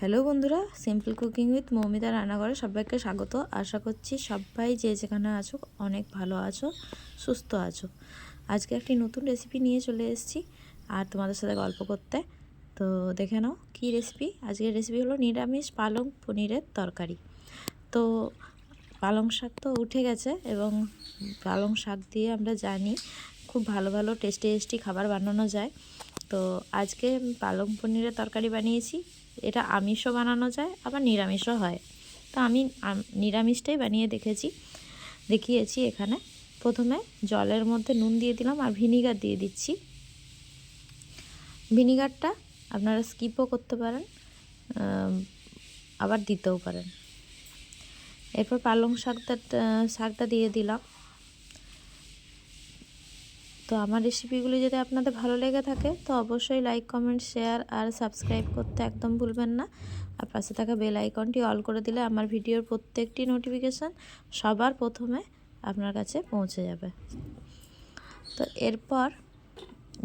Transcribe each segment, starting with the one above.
Hello বন্ধুরা, simple cooking with Moumita রান্নাঘরে সবাইকে স্বাগত। আশা করছি সবাই যে যেখানে আছো অনেক ভালো আছো, সুস্থ আছো। আজকে একটি নতুন রেসিপি নিয়ে চলে এসেছি আর তোমাদের সাথে গল্প করতে। তো দেখে নাও কী রেসিপি। আজকের রেসিপি হলো নিরামিষ পালং পনিরের তরকারি। তো পালং শাক তো উঠে গেছে এবং পালং শাক দিয়ে আমরা জানি খুব ভালো ভালো টেস্টি খাবার বানানো যায়। তো আজকে পালং পনিরের তরকারি বানিয়েছি। এটা আমিষও বানানো যায়, আবার নিরামিষও হয়। তো আমি নিরামিষটাই দেখিয়েছি। এখানে প্রথমে জলের মধ্যে নুন দিয়ে দিলাম আর ভিনিগার দিয়ে দিচ্ছি। ভিনিগারটা আপনারা স্কিপও করতে পারেন, আবার দিতেও পারেন। এরপর পালং শাকটা দিয়ে দিলাম। তো আমার রেসিপিগুলি যদি আপনাদের ভালো লেগে থাকে তো অবশ্যই লাইক, কমেন্ট, শেয়ার আর সাবস্ক্রাইব করতে একদম ভুলবেন না। আর পাশে থাকা বেল আইকনটি অল করে দিলে আমার ভিডিওর প্রত্যেকটি নোটিফিকেশান সবার প্রথমে আপনার কাছে পৌঁছে যাবে। তো এরপর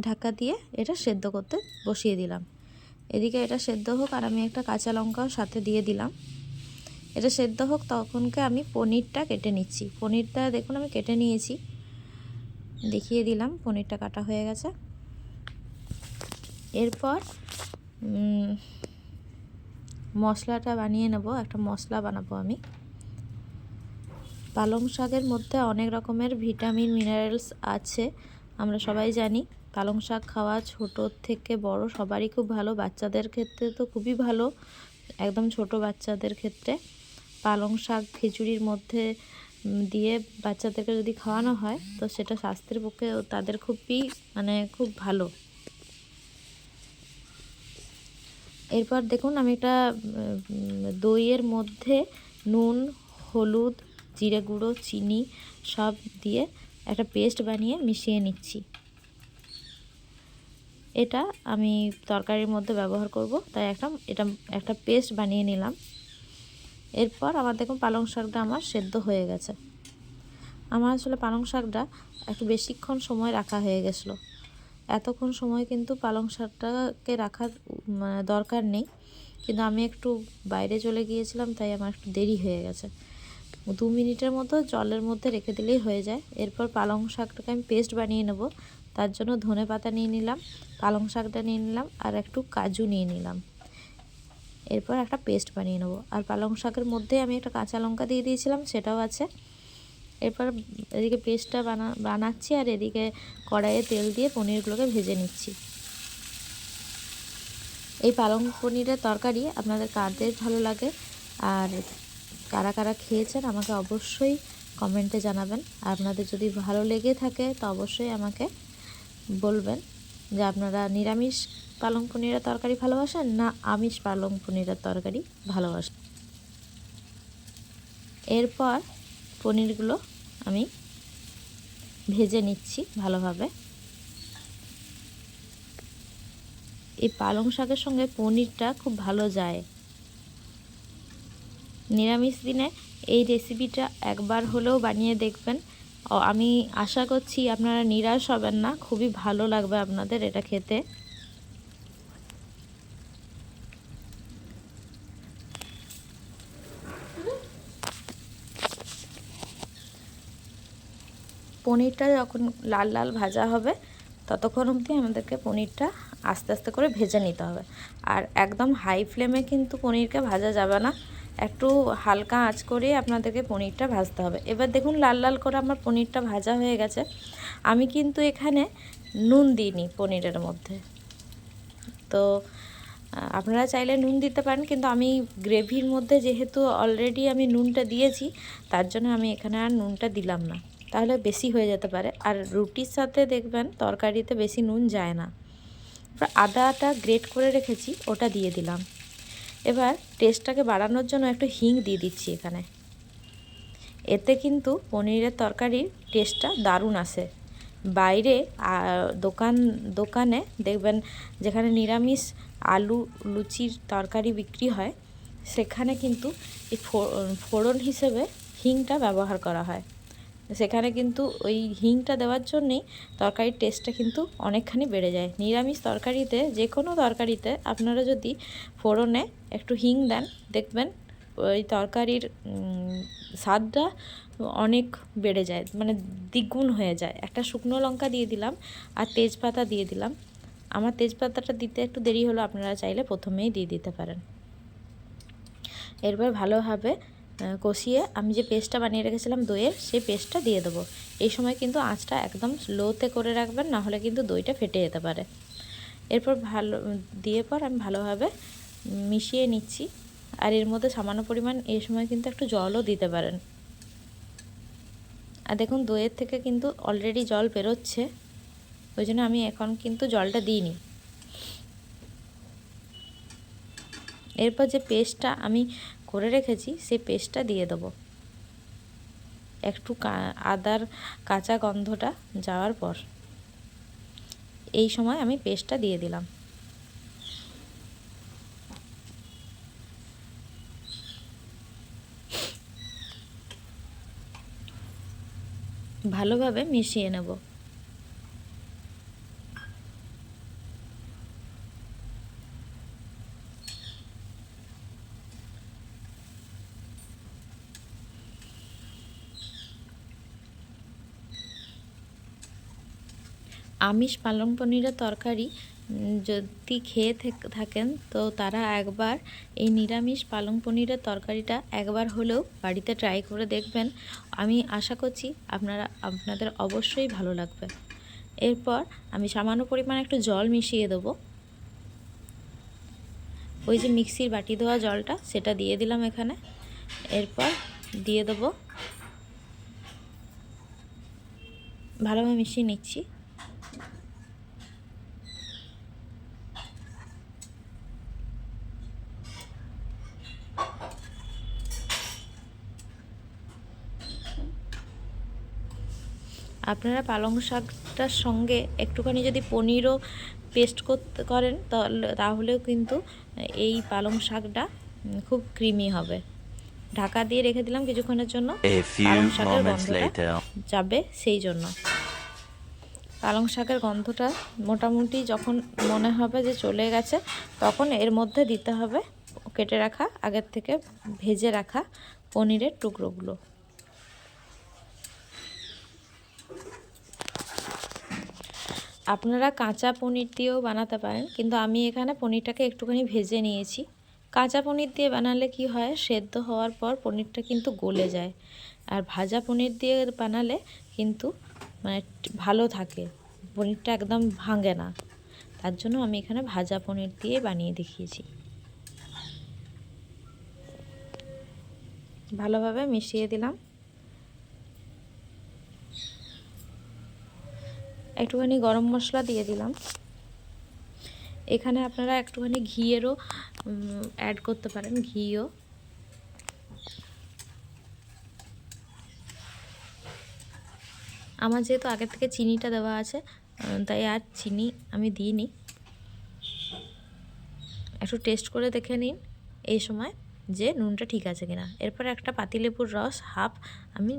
ঢাকা দিয়ে এটা সেদ্ধ করতে বসিয়ে দিলাম। এদিকে এটা সেদ্ধ হোক আর আমি একটা কাঁচা লঙ্কাও সাথে দিয়ে দিলাম। এটা সেদ্ধ হোক তখনকে আমি পনিরটা কেটে নিচ্ছি। পনিরটা দেখুন আমি কেটে নিয়েছি, দেখিয়ে দিলাম পনিরটা কাটা হয়ে গেছে। এরপর মশলাটা বানিয়ে নেব। একটা মশলা বানাবো আমি। পালং শাকের মধ্যে অনেক রকমের ভিটামিন মিনারেলস আছে, আমরা সবাই জানি। পালং শাক খাওয়া ছোট থেকে বড় সবারই খুব ভালো, বাচ্চাদের ক্ষেত্রে তো খুবই ভালো। একদম ছোট বাচ্চাদের ক্ষেত্রে পালং শাক খিচুড়ির মধ্যে দিয়ে বাচ্চাদেরকে যদি খাওয়ানো হয় তো সেটা স্বাস্থ্যের পক্ষে তাদের খুব ভালো। এরপর দেখুন আমি একটা দইয়ের মধ্যে নুন, হলুদ, জিরে গুঁড়ো, চিনি সব দিয়ে একটা পেস্ট বানিয়ে মিশিয়ে নিচ্ছি। এটা আমি তরকারির মধ্যে ব্যবহার করব, তাই একটা পেস্ট বানিয়ে নিলাম। এরপর আমার দেখুন পালং শাকটা আমার সেদ্ধ হয়ে গেছে। আমার আসলে পালং শাকটা একটু বেশিক্ষণ সময় রাখা হয়ে গেছিলো। এতক্ষণ সময় কিন্তু পালং শাকটাকে রাখার দরকার নেই, কিন্তু আমি একটু বাইরে চলে গিয়েছিলাম তাই আমার একটু দেরি হয়ে গেছে। 2 মিনিটের মতো জলের মধ্যে রেখে দিলেই হয়ে যায়। এরপর পালং শাকটাকে আমি পেস্ট বানিয়ে নেব। তার জন্য ধনেপাতা নিয়ে নিলাম, পালং শাকটা নিয়ে নিলাম আর একটু কাজু নিয়ে নিলাম। এরপর একটা পেস্ট বানিয়ে নেব। আর পালং শাকের মধ্যে আমি একটা কাঁচা লঙ্কা দিয়ে দিয়েছিলাম, সেটাও আছে। এরপর এদিকে পেস্টটা বানাচ্ছি আর এদিকে কড়াইয়ে তেল দিয়ে পনিরগুলোকে ভেজে নিচ্ছি। এই পালং পনিরের তরকারি আপনাদের কাদের ভালো লাগে আর কারা কারা খেয়েছেন আমাকে অবশ্যই কমেন্টে জানাবেন। আর আপনাদের যদি ভালো লেগে থাকে তো অবশ্যই আমাকে বলবেন যে আপনারা নিরামিষ পালং পনিরের তরকারি ভালোবাসেন না আমিষ পালং পনিরের তরকারি ভালোবাসেন। এরপর পনিরগুলো আমি ভেজে নিচ্ছি ভালোভাবে। এই পালং শাকের সঙ্গে পনিরটা খুব ভালো যায়। নিরামিষ দিনে এই রেসিপিটা একবার হলেও বানিয়ে দেখবেন। আমি আশা করছি আপনারা নিরাশ হবেন না, খুবই ভালো লাগবে আপনাদের এটা খেতে। পনিরটা যখন লাল লাল ভাজা হবে ততক্ষণ অবধি আমাদেরকে পনিরটা আস্তে আস্তে করে ভেজে নিতে হবে। আর একদম হাই ফ্লেমে কিন্তু পনিরকে ভাজা যাবে না, একটু হালকা আঁচ করে আপনাদেরকে পনিরটা ভাজতে হবে। এবার দেখুন লাল লাল করে আমার পনিরটা ভাজা হয়ে গেছে। আমি কিন্তু এখানে নুন দিইনি পনিরের মধ্যে, তো আপনারা চাইলে নুন দিতে পারেন, কিন্তু আমি গ্রেভির মধ্যে যেহেতু অলরেডি আমি নুনটা দিয়েছি তার জন্য আমি এখানে আর নুনটা দিলাম না, তাহলে বেশি হয়ে যেতে পারে। আর রুটির সাথে দেখবেন তরকারিতে বেশি নুন যায় না। এবার আদাটা গ্রেট করে রেখেছি ওটা দিয়ে দিলাম। এবার টেস্টটাকে বাড়ানোর জন্য একটু হিং দিয়ে দিচ্ছি এখানে। এতে কিন্তু পনিরের তরকারির টেস্টটা দারুণ আসে। বাইরে দোকানে দেখবেন যেখানে নিরামিষ আলু লুচির তরকারি বিক্রি হয় সেখানে কিন্তু এই ফোড়ন হিসেবে হিংটা ব্যবহার করা হয়। সেখানে কিন্তু ওই হিংটা দেওয়ার জন্যেই তরকারির টেস্টটা কিন্তু অনেকখানি বেড়ে যায়। নিরামিষ তরকারিতে, যে কোনো তরকারিতে আপনারা যদি ফোড়নে একটু হিং দেন, দেখবেন ওই তরকারির স্বাদটা অনেক বেড়ে যায়, মানে দ্বিগুণ হয়ে যায়। একটা শুকনো লঙ্কা দিয়ে দিলাম আর তেজপাতা দিয়ে দিলাম। আমার তেজপাতাটা দিতে একটু দেরি হলো, আপনারা চাইলে প্রথমেই দিয়ে দিতে পারেন। এরপর ভালোভাবে কষিয়ে আমি যে পেস্টটা বানিয়ে রেখেছিলাম দইয়ের, সেই পেস্টটা দিয়ে দেবো। এই সময় কিন্তু আঁচটা একদম লোতে করে রাখবেন, না হলে কিন্তু দইটা ফেটে যেতে পারে। এরপর আমি ভালোভাবে মিশিয়ে নিচ্ছি। আর এর মধ্যে সামান্য পরিমাণ এই সময় কিন্তু একটু জলও দিতে পারেন। আর দেখুন দইয়ের থেকে কিন্তু অলরেডি জল বেরোচ্ছে, ওই জন্য আমি এখন কিন্তু জলটা দিইনি। এরপর যে পেস্টটা আমি করে রেখেছি সেই পেস্টটা দিয়ে দেবো। একটু আদার কাঁচা গন্ধটা যাওয়ার পর এই সময় আমি পেস্টটা দিয়ে দিলাম। ভালোভাবে মিশিয়ে নেব। আমিষ পালং পনিরের তরকারি যদি খেয়ে থাকেন তো তারা একবার এই নিরামিষ পালং পনিরের তরকারিটা একবার হলেও বাড়িতে ট্রাই করে দেখবেন। আমি আশা করছি আপনাদের অবশ্যই ভালো লাগবে। এরপর আমি সামান্য পরিমাণে একটু জল মিশিয়ে দেবো। ওই যে মিক্সির বাটি ধোয়া জলটা, সেটা দিয়ে দিলাম এখানে। এরপর দিয়ে দেবো, ভালোভাবে মিশিয়ে নিচ্ছি। আপনারা পালং শাকটার সঙ্গে একটুখানি যদি পনিরও পেস্ট করেন তাহলেও কিন্তু এই পালং শাকটা খুব ক্রিমি হবে। ঢাকা দিয়ে রেখে দিলাম কিছুক্ষণের জন্য, পালং শাকের গন্ধটা যাবে সেই জন্য। পালং শাকের গন্ধটা মোটামুটি যখন মনে হবে যে চলে গেছে, তখন এর মধ্যে দিতে হবে কেটে রাখা, আগের থেকে ভেজে রাখা পনিরের টুকরোগুলো। আপনারা কাঁচা পনির দিয়েও বানাতে পারেন, কিন্তু আমি এখানে পনিরটাকে একটুখানি ভেজে নিয়েছি। কাঁচা পনির দিয়ে বানালে কি হয়, সেদ্ধ হওয়ার পর পনিরটা কিন্তু গলে যায়। আর ভাজা পনির দিয়ে বানালে কিন্তু মানে ভালো থাকে, পনিরটা একদম ভাঙে না। তার জন্য আমি এখানে ভাজা পনির দিয়ে বানিয়ে দেখিয়েছি। ভালোভাবে মিশিয়ে দিলাম। একটুখানি গরম মশলা দিয়ে দিলাম। এখানে আপনারা একটুখানি ঘিয়েরও অ্যাড করতে পারেন, ঘিও। আমার যেহেতু আগের থেকে চিনিটা দেওয়া আছে, তাই আর চিনি আমি দিইনি। একটু টেস্ট করে দেখে নিন এই সময় যে নুনটা ঠিক আছে কিনা। এরপর একটা পাতিলেবুর রস হাফ আমি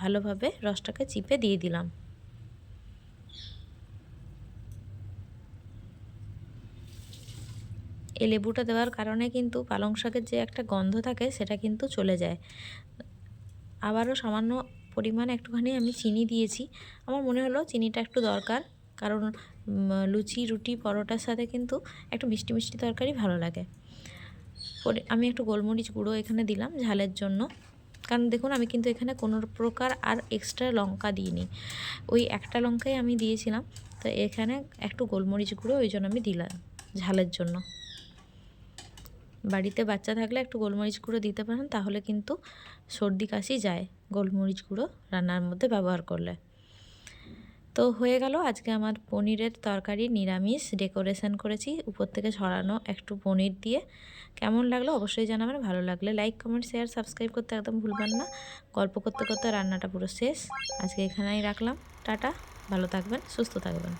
ভালোভাবে রসটাকে চিপে দিয়ে দিলাম। এই লেবুটা দেওয়ার কারণে কিন্তু পালং শাকের যে একটা গন্ধ থাকে সেটা কিন্তু চলে যায়। আবারও সামান্য পরিমাণে একটুখানি আমি চিনি দিয়েছি। আমার মনে হলো চিনিটা একটু দরকার, কারণ লুচি, রুটি, পরোটার সাথে কিন্তু একটু মিষ্টি মিষ্টি তরকারি ভালো লাগে। আমি একটু গোলমরিচ গুঁড়ো এখানে দিলাম ঝালের জন্য, কারণ দেখুন আমি কিন্তু এখানে কোনো প্রকার আর এক্সট্রা লঙ্কা দিইনি, ওই একটা লঙ্কাই আমি দিয়েছিলাম। তো এখানে একটু গোলমরিচ গুঁড়ো ওই জন্য আমি দিলাম ঝালের জন্য। বাড়িতে বাচ্চা থাকলে একটু গোলমরিচ গুঁড়ো দিতে পারেন, তাহলে কিন্তু সর্দি কাশি যায় গোলমরিচ গুঁড়ো রান্নার মধ্যে ব্যবহার করলে। তো হয়ে গেল আজকে আমার পনিরের তরকারি নিরামিষ। ডেকোরেশন করেছি উপর থেকে ছড়ানো একটু পনির দিয়ে। কেমন লাগলো অবশ্যই জানাবেন। ভালো লাগলে লাইক, কমেন্ট, শেয়ার, সাবস্ক্রাইব করতে একদম ভুলবেন না। গল্প করতে করতে রান্নাটা পুরো শেষ। আজকে এখানেই রাখলাম। টাটা, ভালো থাকবেন, সুস্থ থাকবেন।